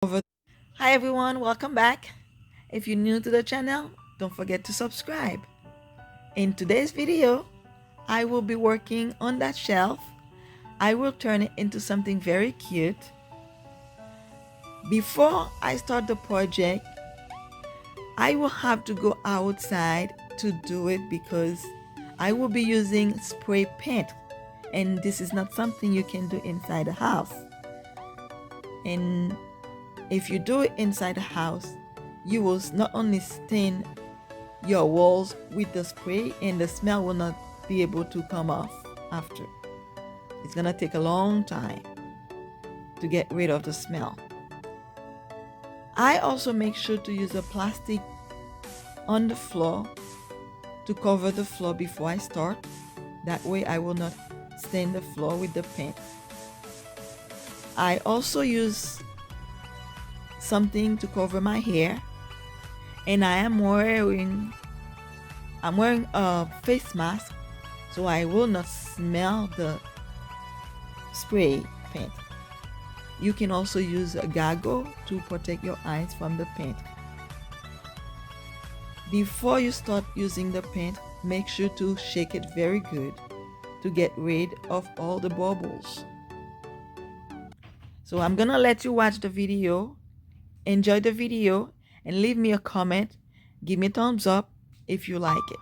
over. Hi everyone, welcome back. If you're new to the channel, don't forget to subscribe. In today's video, I will be working on that shelf. I will turn it into something very cute. Before I start the project, I will have to go outside to do it because I will be using spray paint, and this is not something you can do inside the house. And if you do it inside the house, you will not only stain your walls with the spray, and the smell will not be able to come off after. It's gonna take a long time to get rid of the smell. I also make sure to use a plastic on the floor to cover the floor before I start. That way I will not stain the floor with the paint. I also use something to cover my hair, and I'm wearing a face mask so I will not smell the spray paint. You can also use a goggle to protect your eyes from the paint. Before you start using the paint, make sure to shake it very good to get rid of all the bubbles. So I'm gonna let you watch the video. Enjoy the video and leave me a comment. Give me a thumbs up if you like it.